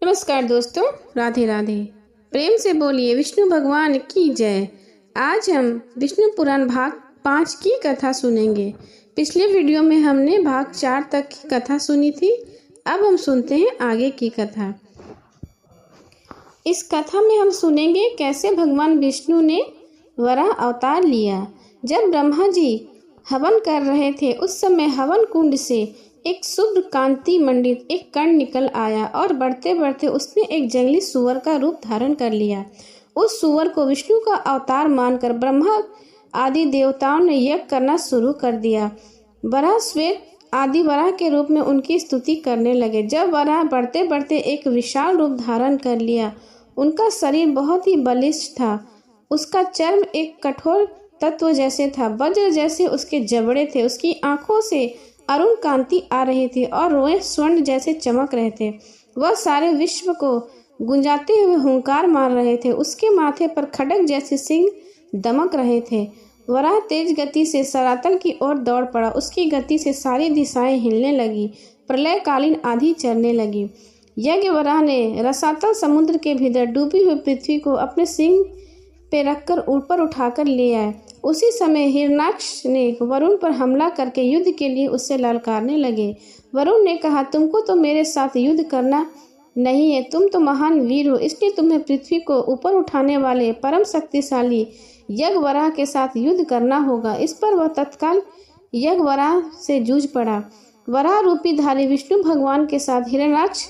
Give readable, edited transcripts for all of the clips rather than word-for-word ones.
नमस्कार दोस्तों, राधे राधे। प्रेम से बोलिए विष्णु भगवान की जय। आज हम विष्णु पुराण भाग 5 की कथा सुनेंगे। पिछले वीडियो में हमने भाग 4 तक की कथा सुनी थी। अब हम सुनते हैं आगे की कथा। इस कथा में हम सुनेंगे कैसे भगवान विष्णु ने वराह अवतार लिया। जब ब्रह्मा जी हवन कर रहे थे उस समय हवन कुंड से एक शुभ्र कांति मंडित एक कण निकल आया और बढ़ते बढ़ते उसने एक जंगली सुअर का रूप धारण कर लिया। उस सुअर को विष्णु का अवतार मानकर ब्रह्मा आदि देवताओं ने यज्ञ करना शुरू कर दिया। वराह श्वेत आदि वराह के रूप में उनकी स्तुति करने लगे। जब वराह बढ़ते बढ़ते एक विशाल रूप धारण कर लिया, उनका शरीर बहुत ही बलिष्ठ था। उसका चर्म एक कठोर तत्व जैसे था, वज्र जैसे उसके जबड़े थे। उसकी आंखों से अरुण कांति आ रही थी और रोए स्वर्ण जैसे चमक रहे थे। वह सारे विश्व को गुंजाते हुए हुंकार मार रहे थे। उसके माथे पर खड्ग जैसे सिंह दमक रहे थे। वराह तेज गति से सरातल की ओर दौड़ पड़ा। उसकी गति से सारी दिशाएं हिलने लगी। प्रलयकालीन आंधी चलने लगी। यज्ञ वराह ने रसातल समुद्र के भीतर डूबी हुई पृथ्वी को अपने सिंह पे रखकर ऊपर उठाकर ले आए। उसी समय हिरण्याक्ष ने वरुण पर हमला करके युद्ध के लिए उससे ललकारने लगे। वरुण ने कहा, तुमको तो मेरे साथ युद्ध करना नहीं है, तुम तो महान वीर हो, इसलिए तुम्हें पृथ्वी को ऊपर उठाने वाले परम शक्तिशाली यज्ञवराह के साथ युद्ध करना होगा। इस पर वह तत्काल यज्ञवराह से जूझ पड़ा। वराह रूपी धारी विष्णु भगवान के साथ हिरण्याक्ष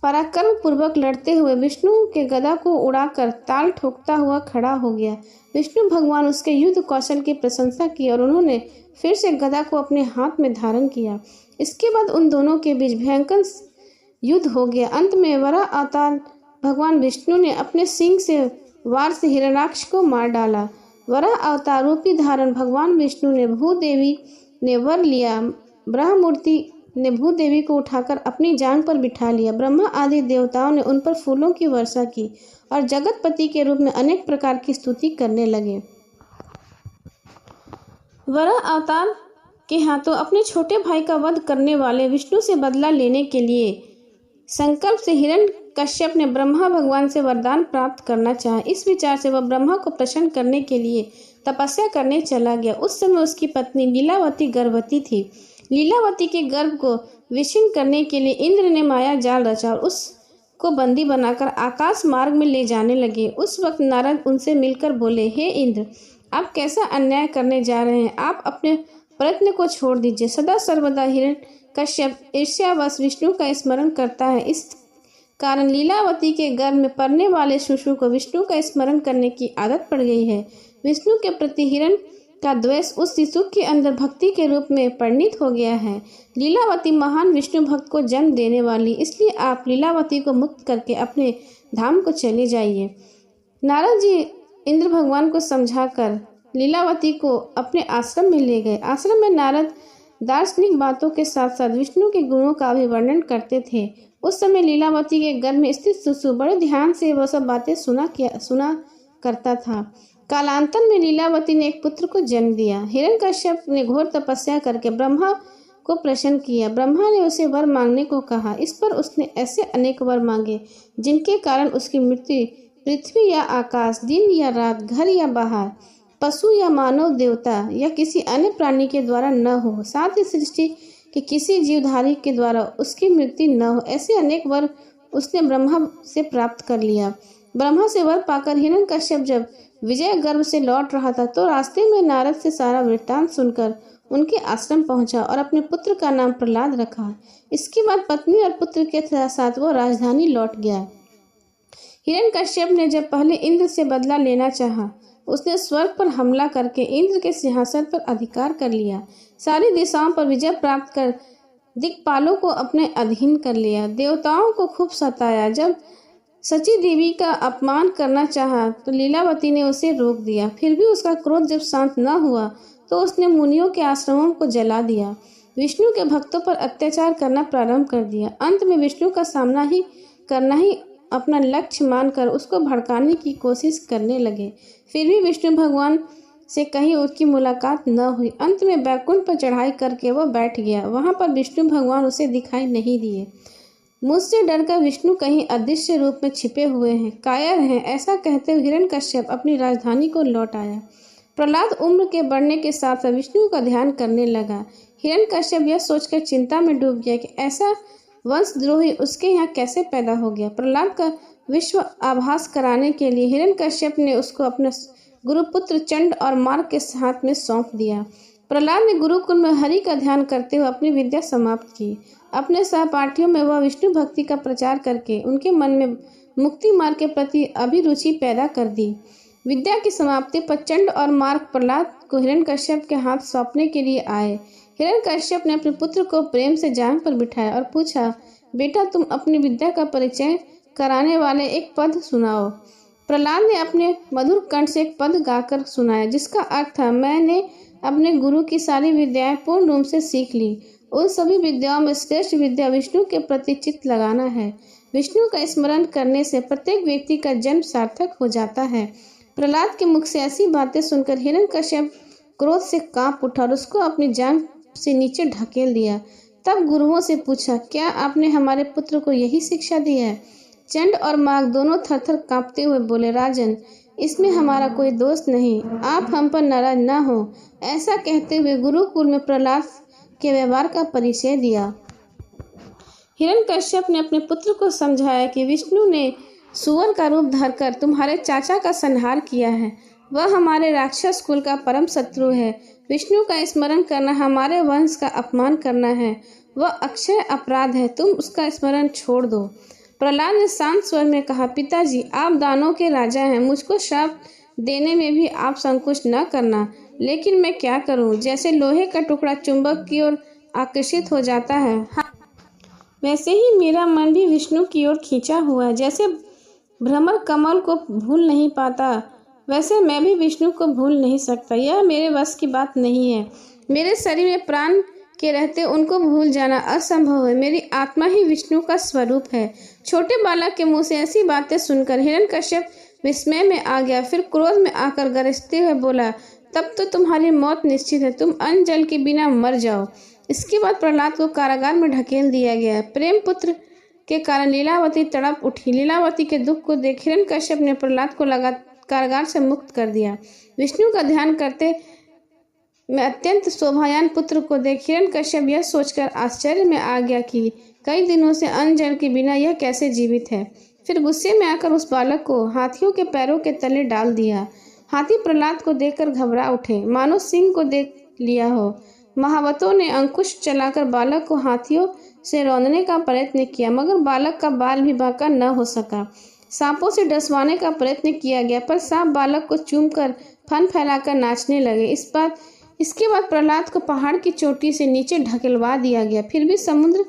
पराक्रम पूर्वक लड़ते हुए विष्णु के गदा को उड़ाकर ताल ठोकता हुआ खड़ा हो गया। विष्णु भगवान उसके युद्ध कौशल की प्रशंसा की और उन्होंने फिर से गदा को अपने हाथ में धारण किया। इसके बाद उन दोनों के बीच भयंकर युद्ध हो गया। अंत में वराह अवतार भगवान विष्णु ने अपने सिंह से वार से हिरण्याक्ष को मार डाला। वराह अवतार रूपी धारण भगवान विष्णु ने भूदेवी ने वर लिया। ब्रह्ममूर्ति ने भूदेवी को उठाकर अपनी जांघ पर बिठा लिया। ब्रह्मा आदि देवताओं ने उन पर फूलों की वर्षा की और जगतपति के रूप में अनेक प्रकार की स्तुति करने लगे। वराह अवतार के हाथों अपने छोटे भाई का वध करने वाले विष्णु से बदला लेने के लिए संकल्प से हिरण्यकश्यप ने ब्रह्मा भगवान से वरदान प्राप्त करना चाहा। इस विचार से वह ब्रह्मा को प्रसन्न करने के लिए तपस्या करने चला गया। उस समय उसकी पत्नी लीलावती गर्भवती थी। लीलावती के गर्भ को विच्छिन्न करने के लिए इंद्र ने माया जाल रचा और उसको बंदी बनाकर आकाश मार्ग में ले जाने लगे। उस वक्त नारद उनसे मिलकर बोले, हे इंद्र, आप कैसा अन्याय करने जा रहे हैं? आप अपने प्रयत्न को छोड़ दीजिए। सदा सर्वदा हिरण्यकश्यप ईर्ष्यावश विष्णु का स्मरण करता है। इस कारण लीलावती के गर्भ में पड़ने वाले शिशु को विष्णु का स्मरण करने की आदत पड़ गई है। विष्णु के प्रति हिरण्य का द्वेष उस शिशु के अंदर भक्ति के रूप में परिणित हो गया है। लीलावती महान विष्णु भक्त को जन्म देने वाली, इसलिए आप लीलावती को मुक्त करके अपने धाम को चले जाइए। नारद जी इंद्र भगवान को समझाकर लीलावती को अपने आश्रम में ले गए। आश्रम में नारद दार्शनिक बातों के साथ साथ विष्णु के गुणों का भी वर्णन करते थे। उस समय लीलावती के गर्भ में स्थित शिशु बड़े ध्यान से वह सब बातें सुना करता था। कालांतर में लीलावती ने एक पुत्र को जन्म दिया। हिरण्यकश्यप ने घोर तपस्या करके ब्रह्मा को प्रसन्न किया। ब्रह्मा ने उसे वर मांगने को कहा। इस पर उसने ऐसे अनेक वर मांगे जिनके कारण उसकी मृत्यु पृथ्वी या आकाश, दिन या रात, घर या बाहर, पशु या मानव, देवता या किसी अन्य प्राणी के द्वारा न हो, साथ ही सृष्टि के किसी जीवधारी के द्वारा उसकी मृत्यु न हो। ऐसे अनेक वर उसने ब्रह्मा से प्राप्त कर लिया। ब्रह्मा से वर पाकर हिरण्यकश्यप जब विजय गर्भ से लौट रहा था तो रास्ते में नारद से सारा वृत्तांत सुनकर उनके आश्रम पहुंचा और अपने पुत्र का नाम प्रहलाद रखा। इसके बाद पत्नी और पुत्र के साथ वो राजधानी लौट गया। हिरण्यकश्यप ने जब पहले इंद्र से बदला लेना चाहा, उसने स्वर्ग पर हमला करके इंद्र के सिंहासन पर अधिकार कर लिया। सारी दिशाओं पर विजय प्राप्त कर दिक्पालों को अपने अधीन कर लिया। देवताओं को खूब सताया। जब सची देवी का अपमान करना चाहा तो लीलावती ने उसे रोक दिया। फिर भी उसका क्रोध जब शांत न हुआ तो उसने मुनियों के आश्रमों को जला दिया। विष्णु के भक्तों पर अत्याचार करना प्रारंभ कर दिया। अंत में विष्णु का सामना करना ही अपना लक्ष्य मानकर उसको भड़काने की कोशिश करने लगे। फिर भी विष्णु भगवान से कहीं उसकी मुलाकात न हुई। अंत में बैकुंठ पर चढ़ाई करके वह बैठ गया। वहां पर विष्णु भगवान उसे दिखाई नहीं दिए। मुझसे डरकर विष्णु कहीं अदृश्य रूप में छिपे हुए हैं, कायर हैं। ऐसा कहते हुए हिरण्यकश्यप अपनी राजधानी को लौट आया। प्रहलाद उम्र के बढ़ने के साथ साथ विष्णु का ध्यान करने लगा। हिरण्यकश्यप यह सोचकर चिंता में डूब गया कि ऐसा वंशद्रोही उसके यहाँ कैसे पैदा हो गया। प्रहलाद का विश्व आभास कराने के लिए हिरण्यकश्यप ने उसको अपने गुरुपुत्र चंड और मार्ग के हाथ में सौंप दिया। प्रहलाद ने गुरुकुल में हरि का ध्यान करते हुए अपनी विद्या समाप्त की। अपने सहपाठियों में वह विष्णु भक्ति का प्रचार करके उनके मन में मुक्ति मार्ग के प्रति अभिरुचि पैदा कर दी। विद्या की समाप्ति पर चंड और मार्ग प्रहलाद को हिरण्यकश्यप के हाथ सौंपने के लिए आए। हिरण्यकश्यप ने अपने पुत्र को प्रेम से जांघ पर बिठाया और पूछा, बेटा तुम अपनी विद्या का परिचय कराने वाले एक पद सुनाओ। प्रहलाद ने अपने मधुर कंठ से एक पद गाकर सुनाया, जिसका अर्थ था, मैंने अपने गुरु की सारी विद्याएं पूर्ण रूप से सीख ली। उन सभी विद्याओं में श्रेष्ठ विद्या विष्णु के प्रति चित्त लगाना है। विष्णु का स्मरण करने से प्रत्येक व्यक्ति का जन्म सार्थक हो जाता है। प्रहलाद के मुख से ऐसी बातें सुनकर हिरण्यकश्यप क्रोध से कांप उठा और उसको अपनी जांघ से नीचे ढकेल दिया। तब गुरुओं से पूछा, क्या आपने हमारे पुत्र को यही शिक्षा दी है? चंड और माघ दोनों थरथर कांपते हुए बोले, राजन, इसमें हमारा कोई दोष नहीं, आप हम पर नाराज न हो। ऐसा कहते हुए गुरुकुल में प्रहलाद के व्यवहार का परिचय दिया। हिरण्यकश्यप ने अपने पुत्र को समझाया कि विष्णु ने सुअर का रूप धरकर तुम्हारे चाचा का संहार किया है। वह हमारे राक्षस कुल का परम शत्रु है। विष्णु का स्मरण करना हमारे वंश का अपमान करना है। वह अक्षय अपराध है, तुम उसका स्मरण छोड़ दो। प्रहलाद ने शांत स्वर में कहा, पिताजी, आप दानों के राजा हैं, मुझको श्राप देने में भी आप संकोच न करना। लेकिन मैं क्या करूं? जैसे लोहे का टुकड़ा चुंबक की ओर आकर्षित हो जाता है, वैसे ही मेरा मन भी विष्णु की ओर खींचा हुआ है। जैसे भ्रमर कमल को भूल नहीं पाता, वैसे मैं भी विष्णु को भूल नहीं सकता। यह मेरे वश की बात नहीं है। मेरे शरीर में प्राण के रहते उनको भूल जाना असंभव है। मेरी आत्मा ही विष्णु का स्वरूप है। छोटे बालक के मुंह से ऐसी बातें सुनकर हिरण्यकश्यप विस्मय में आ गया। फिर क्रोध में आकर गरजते हुए बोला, तब तो तुम्हारी मौत निश्चित है, तुम अन्न जल के बिना मर जाओ। इसके बाद प्रहलाद को कारागार में ढकेल दिया गया। प्रेम पुत्र के कारण लीलावती तड़प उठी। लीलावती के दुख को देख हिरण्यकश्यप ने प्रहलाद को कारागार से मुक्त कर दिया। विष्णु का ध्यान करते मैं अत्यंत शोभायान पुत्र को देख हिरण्यकश्यप यह सोचकर आश्चर्य में आ गया कि कई दिनों से अन्न जल के बिना यह कैसे जीवित है। फिर गुस्से में आकर उस बालक को हाथियों के पैरों के तले डाल दिया। हाथी प्रहलाद को देखकर घबरा उठे, मानो सिंह को देख लिया हो। महावतों ने अंकुश चलाकर बालक को हाथियों से रौंदने का प्रयत्न किया, मगर बालक का बाल भी बांका न हो सका। सांपों से डसवाने का प्रयत्न किया गया, पर सांप बालक को चूमकर फन फैलाकर नाचने लगे। इसके बाद प्रहलाद को पहाड़ की चोटी से नीचे ढकेलवा दिया गया, फिर भी समुद्र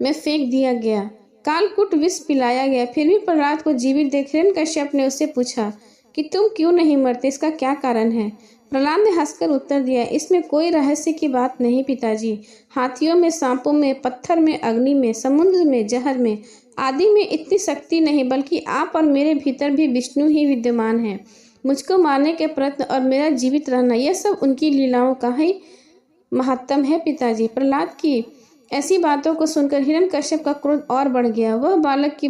में फेंक दिया गया। कालकूट विष पिलाया गया, फिर भी प्रहलाद को जीवित देख हिरण्यकश्यप ने उससे पूछा कि तुम क्यों नहीं मरते, इसका क्या कारण है? प्रहलाद ने हंसकर उत्तर दिया, इसमें कोई रहस्य की बात नहीं पिताजी। हाथियों में, सांपों में, पत्थर में, अग्नि में, समुद्र में, जहर में आदि में इतनी शक्ति नहीं, बल्कि आप और मेरे भीतर भी विष्णु ही विद्यमान है। मुझको मारने के प्रयत्न और मेरा जीवित रहना, यह सब उनकी लीलाओं का ही महत्तम है पिताजी। प्रहलाद की ऐसी बातों को सुनकर हिरण्यकश्यप का क्रोध और बढ़ गया। वह बालक की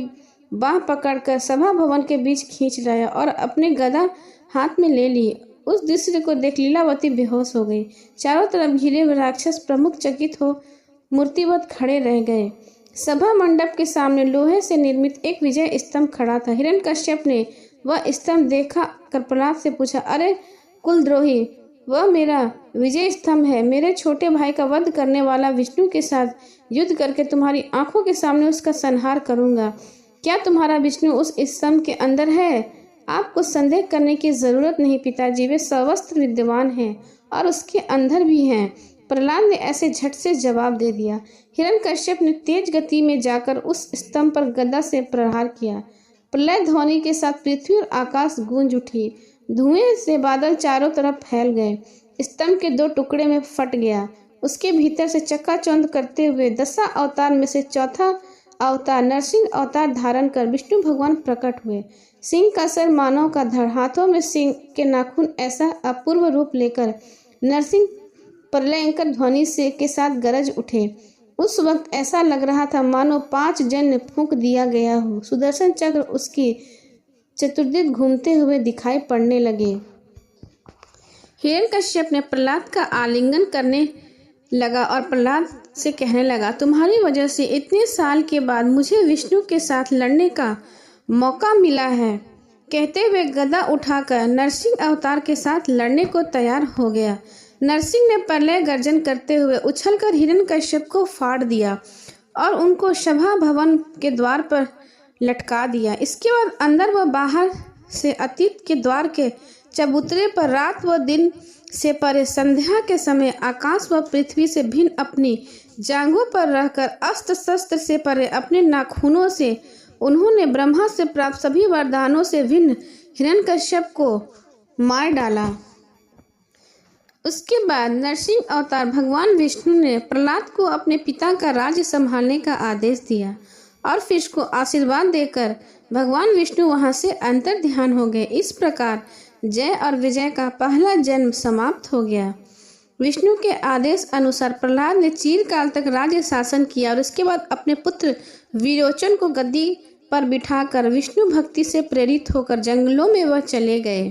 बाह पकड़कर सभा भवन के बीच खींच लाया और अपने गदा हाथ में ले ली। उस दृश्य को देख लीलावती बेहोश हो गई। चारों तरफ घिरे हुए राक्षस प्रमुख चकित हो मूर्तिवत खड़े रह गए। सभा मंडप के सामने लोहे से निर्मित एक विजय स्तंभ खड़ा था। हिरण्यकश्यप ने वह स्तंभ देखा कर प्रहलाद से पूछा, अरे कुलद्रोही, वह मेरा विजय स्तंभ है। मेरे छोटे भाई का वध करने वाला विष्णु के साथ युद्ध करके तुम्हारी आंखों के सामने उसका संहार करूंगा। क्या तुम्हारा विष्णु उस स्तंभ के अंदर है? आपको संदेह करने की जरूरत नहीं पिताजी, वे सर्वस्त्र विद्यमान हैं और उसके अंदर भी हैं। प्रहलाद ने ऐसे झट से जवाब दे दिया। हिरण्यकश्यप ने तेज गति में जाकर उस स्तंभ पर गदा से प्रहार किया। प्रलय ध्वनि के साथ पृथ्वी और आकाश गूंज उठी। धुएं से बादल चारों तरफ फैल गए। स्तंभ के दो टुकड़े में फट गया। उसके भीतर से चकाचौंध करते हुए 10 अवतार में से चौथा अवतार नरसिंह अवतार धारण कर विष्णु भगवान प्रकट हुए। सिंह का सर, मानव का धड़, हाथों में सिंह के नाखून, ऐसा अपूर्व रूप लेकर नरसिंह प्रलयंकर ध्वनि से के साथ गरज उठे। उस वक्त ऐसा लग रहा था मानो 5 जन फूंक दिया गया हो। सुदर्शन चक्र उसकी चतुर्दिक घूमते हुए दिखाई पड़ने लगे। हिरण्यकश्यप ने प्रहलाद का आलिंगन करने लगा और प्रहलाद से कहने लगा, तुम्हारी वजह से इतने साल के बाद मुझे विष्णु के साथ लड़ने का मौका मिला है। कहते हुए गदा उठाकर नरसिंह अवतार के साथ लड़ने को तैयार हो गया। नरसिंह ने प्रलय गर्जन करते हुए उछलकर हिरण्यकश्यप को फाड़ दिया और उनको सभा भवन के द्वार पर लटका दिया। इसके बाद अंदर व बाहर से अतीत के द्वार के चबूतरे पर रात व दिन से परे संध्या के समय आकाश व पृथ्वी से भिन्न अपनी जांघों पर रहकर अस्त्र शस्त्र से परे अपने नाखूनों से उन्होंने ब्रह्मा से प्राप्त सभी वरदानों से भिन्न हिरण्यकश्यप को मार डाला। उसके बाद नरसिंह अवतार भगवान विष्णु ने प्रहलाद को अपने पिता का राज्य संभालने का आदेश दिया और फिर उसको आशीर्वाद देकर भगवान विष्णु वहां से अंतर ध्यान हो गए। इस प्रकार जय और विजय का पहला जन्म समाप्त हो गया। विष्णु के आदेश अनुसार प्रहलाद ने चिरकाल तक राज्य शासन किया और उसके बाद अपने पुत्र विरोचन को गद्दी पर बिठाकर विष्णु भक्ति से प्रेरित होकर जंगलों में वह चले गए।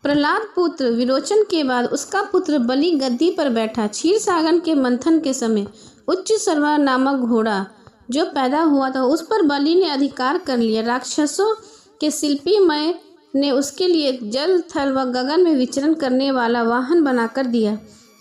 प्रहलाद पुत्र विरोचन के बाद उसका पुत्र बलि गद्दी पर बैठा। क्षीर सागर के मंथन के समय उच्च सर्वा नामक घोड़ा जो पैदा हुआ था उस पर बलि ने अधिकार कर लिया। राक्षसों के शिल्पी मय ने उसके लिए जल थल व गगन में विचरण करने वाला वाहन बनाकर दिया।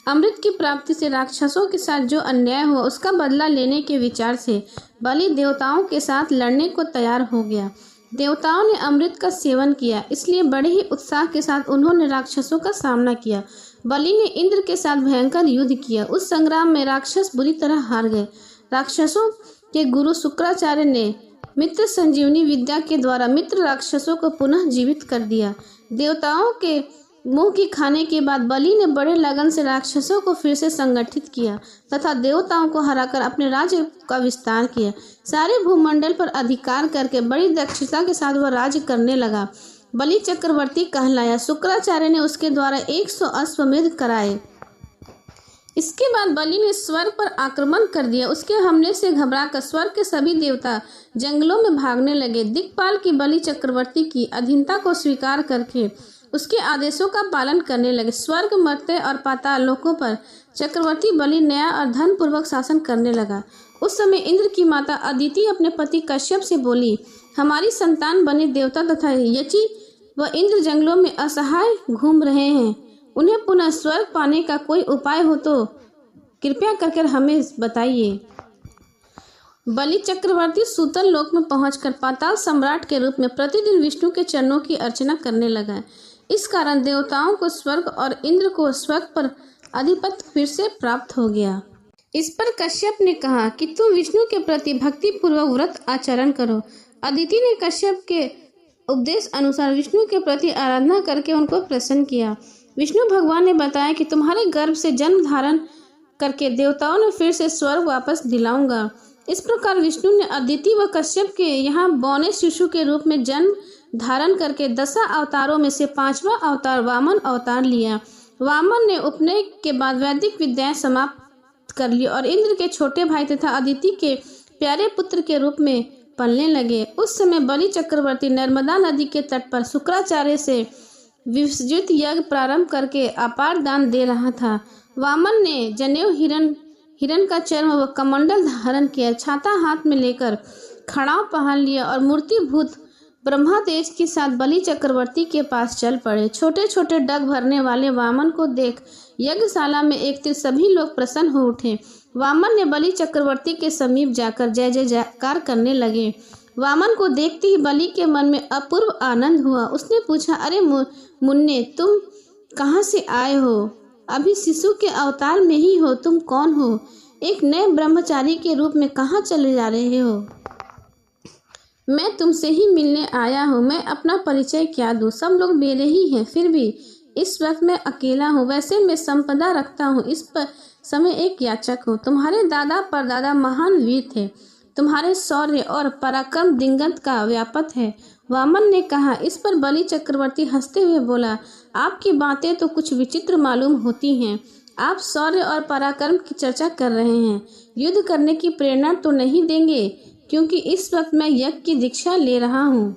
अमृत की प्राप्ति से राक्षसों के साथ जो अन्याय हुआ उसका बदला लेने के विचार से बलि देवताओं के साथ लड़ने को तैयार हो गया। देवताओं ने अमृत का सेवन किया, इसलिए बड़े ही उत्साह के साथ उन्होंने राक्षसों का सामना किया। बलि ने इंद्र के साथ भयंकर युद्ध किया। उस संग्राम में राक्षस बुरी तरह हार गए। राक्षसों के गुरु शुक्राचार्य ने मित्र संजीवनी विद्या के द्वारा मित्र राक्षसों को पुनः जीवित कर दिया। देवताओं के मुंह की खाने के बाद बलि ने बड़े लगन से राक्षसों को फिर से संगठित किया तथा देवताओं को हराकर अपने राज्य का विस्तार किया। सारे भूमंडल पर अधिकार करके बड़ी दक्षता के साथ वह राज्य करने लगा। बलि चक्रवर्ती कहलाया। शुक्राचार्य ने उसके द्वारा 100 अश्वमेध कराए। इसके बाद बलि ने स्वर्ग पर आक्रमण कर दिया। उसके हमले से घबराकर स्वर्ग के सभी देवता जंगलों में भागने लगे। दिक्पाल की बलि चक्रवर्ती की अधीनता को स्वीकार करके उसके आदेशों का पालन करने लगे। स्वर्ग, मर्त्य और पाताल लोकों पर चक्रवर्ती बलि न्याय और धन पूर्वक शासन करने लगा। उस समय इंद्र की माता अदिति अपने पति कश्यप से बोली, हमारी संतान बने देवता तथा यची व इंद्र जंगलों में असहाय घूम रहे हैं। उन्हें पुनः स्वर्ग पाने का कोई उपाय हो तो कृपया करके हमें बताइए। बलि चक्रवर्ती सूतल लोक में पहुंचकर पाताल सम्राट के रूप में प्रतिदिन विष्णु के चरणों की अर्चना करने लगा। इस कारण देवताओं को स्वर्ग और इंद्र को स्वर्ग पर अधिपत्य फिर से प्राप्त हो गया। इस पर कश्यप ने कहा कि तुम विष्णु के प्रति भक्ति पूर्वक व्रत आचरण करो। अदिति ने कश्यप के उपदेश अनुसार विष्णु के प्रति आराधना करके उनको प्रसन्न किया। विष्णु भगवान ने बताया कि तुम्हारे गर्भ से जन्म धारण करके देवताओं ने फिर से स्वर्ग वापस दिलाऊंगा। इस प्रकार विष्णु ने अदिति व कश्यप के यहाँ बौने शिशु के रूप में जन्म धारण करके 10 अवतारों में से 5वां अवतार वामन अवतार लिया। वामन ने उपनयन के बाद वैदिक विद्याएं समाप्त कर ली और इंद्र के छोटे भाई तथा अदिति के प्यारे पुत्र के रूप में पलने लगे। उस समय बलि चक्रवर्ती नर्मदा नदी के तट पर शुक्राचार्य से विसर्जित यज्ञ प्रारंभ करके अपार दान दे रहा था। वामन ने जनेऊ हिरण का चर्म व कमंडल धारण किया, छाता हाथ में लेकर खड़ाव पहन लिया और मूर्तिभूत ब्रह्मादेश के साथ बलि चक्रवर्ती के पास चल पड़े। छोटे छोटे डग भरने वाले वामन को देख यज्ञशाला में एक तिर सभी लोग प्रसन्न हो उठे। वामन ने बलि चक्रवर्ती के समीप जाकर जय जय जयकार करने लगे। वामन को देखते ही बलि के मन में अपूर्व आनंद हुआ। उसने पूछा, अरे मुन्ने, तुम कहाँ से आए हो? अभी शिशु के अवतार में ही हो। तुम कौन हो? एक नए ब्रह्मचारी के रूप में कहाँ चले जा रहे हो? मैं तुमसे ही मिलने आया हूँ। मैं अपना परिचय क्या दूँ? सब लोग मेरे ही हैं, फिर भी इस वक्त मैं अकेला हूँ। वैसे मैं संपदा रखता हूँ, इस पर समय एक याचक हूँ। तुम्हारे दादा परदादा महान वीर थे। तुम्हारे शौर्य और पराक्रम दिगंत का व्यापक है। वामन ने कहा। इस पर बलि चक्रवर्ती हंसते हुए बोला, आपकी बातें तो कुछ विचित्र मालूम होती हैं। आप शौर्य और पराक्रम की चर्चा कर रहे हैं, युद्ध करने की प्रेरणा तो नहीं देंगे, क्योंकि इस वक्त मैं यज्ञ की दीक्षा ले रहा हूँ।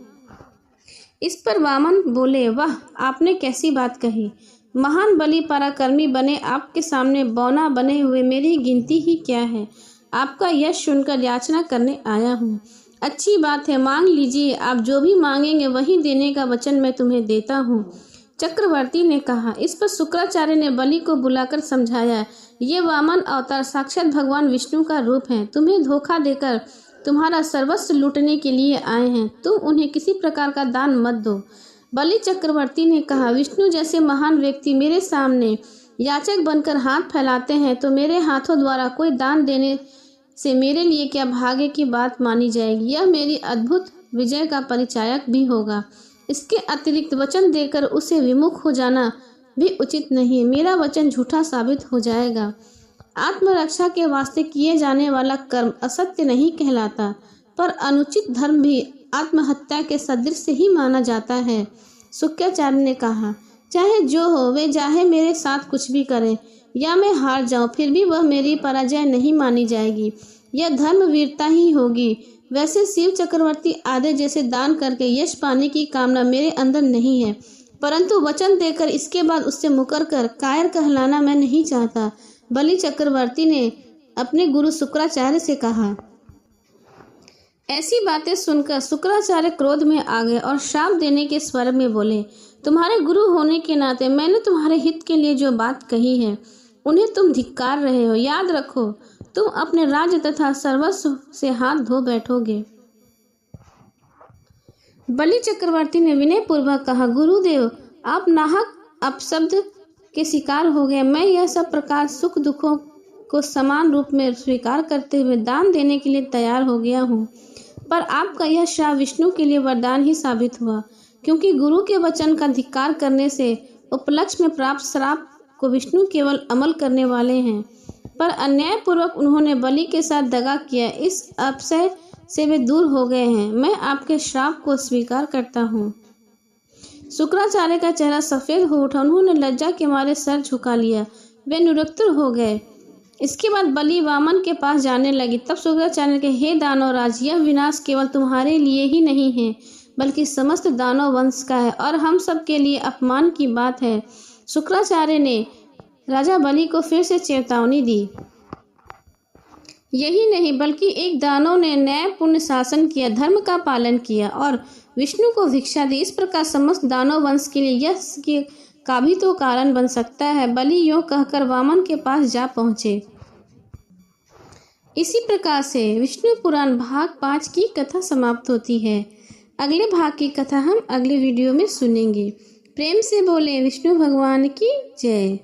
इस पर वामन बोले, वाह, आपने कैसी बात कही। महान बलि पराक्रमी बने आपके सामने बौना बने हुए मेरी गिनती ही क्या है। आपका यश सुनकर याचना करने आया हूँ। अच्छी बात है, मांग लीजिए। आप जो भी मांगेंगे वही देने का वचन मैं तुम्हें देता हूँ, चक्रवर्ती ने कहा। इस पर शुक्राचार्य ने बलि को बुलाकर समझाया, ये वामन अवतार साक्षात भगवान विष्णु का रूप है। तुम्हें धोखा देकर तुम्हारा सर्वस्व लूटने के लिए आए हैं। तुम उन्हें किसी प्रकार का दान मत दो। बलि चक्रवर्ती ने कहा, विष्णु जैसे महान व्यक्ति मेरे सामने याचक बनकर हाथ फैलाते हैं तो मेरे हाथों द्वारा कोई दान देने से मेरे लिए क्या भाग्य की बात मानी जाएगी। यह मेरी अद्भुत विजय का परिचायक भी होगा। इसके अतिरिक्त वचन देकर उसे विमुख हो जाना भी उचित नहीं। मेरा वचन झूठा साबित हो जाएगा। आत्मरक्षा के वास्ते किए जाने वाला कर्म असत्य नहीं कहलाता, पर अनुचित धर्म भी आत्महत्या के सदृश से ही माना जाता है। शुक्राचार्य ने कहा, चाहे जो हो, वे चाहे मेरे साथ कुछ भी करें या मैं हार जाऊं, फिर भी वह मेरी पराजय नहीं मानी जाएगी। यह धर्म वीरता ही होगी। वैसे शिव चक्रवर्ती आदि जैसे दान करके यश पाने की कामना मेरे अंदर नहीं है, परंतु वचन देकर इसके बाद उससे मुकर कर कायर कहलाना मैं नहीं चाहता। बलि चक्रवर्ती ने अपने गुरु शुक्राचार्य से कहा। ऐसी बातें सुनकर शुक्राचार्य क्रोध में आ गए और श्राप देने के स्वर में बोले, तुम्हारे गुरु होने के नाते मैंने तुम्हारे हित के लिए जो बात कही है उन्हें तुम धिक्कार रहे हो। याद रखो, तुम अपने राज्य तथा सर्वस्व से हाथ धो बैठोगे। बलि चक्रवर्ती ने विनय पूर्वक कहा, गुरुदेव, आप नाहक अपशब्द के शिकार हो गए। मैं यह सब प्रकार सुख दुखों को समान रूप में स्वीकार करते हुए दान देने के लिए तैयार हो गया हूँ, पर आपका यह श्राप विष्णु के लिए वरदान ही साबित हुआ, क्योंकि गुरु के वचन का धिक्कार करने से उपलक्ष्य में प्राप्त श्राप को विष्णु केवल अमल करने वाले हैं, पर अन्यायपूर्वक उन्होंने बलि के साथ दगा किया। इस अपशय से वे दूर हो गए हैं। मैं आपके श्राप को स्वीकार करता हूँ। शुक्राचार्य का चेहरा सफेद हो उठा। उन्होंने लज्जा के मारे सर झुका लिया। वे निरुत्तर हो गए। इसके बाद बलि वामन के पास जाने लगी। तब शुक्राचार्य ने कहा, हे दानवराज, यह विनाश केवल तुम्हारे लिए ही नहीं है, बल्कि समस्त दानव वंश का है और हम सब के लिए अपमान की बात है। शुक्राचार्य ने राजा बलि को फिर से चेतावनी दी। यही नहीं, बल्कि एक दानव ने न्याय पूर्ण शासन किया, धर्म का पालन किया और विष्णु को भिक्षा दी। इस प्रकार समस्त दानव वंश के लिए यश का भी तो कारण बन सकता है। बलि यों कहकर वामन के पास जा पहुंचे। इसी प्रकार से विष्णु पुराण भाग 5 की कथा समाप्त होती है। अगले भाग की कथा हम अगले वीडियो में सुनेंगे। प्रेम से बोले विष्णु भगवान की जय।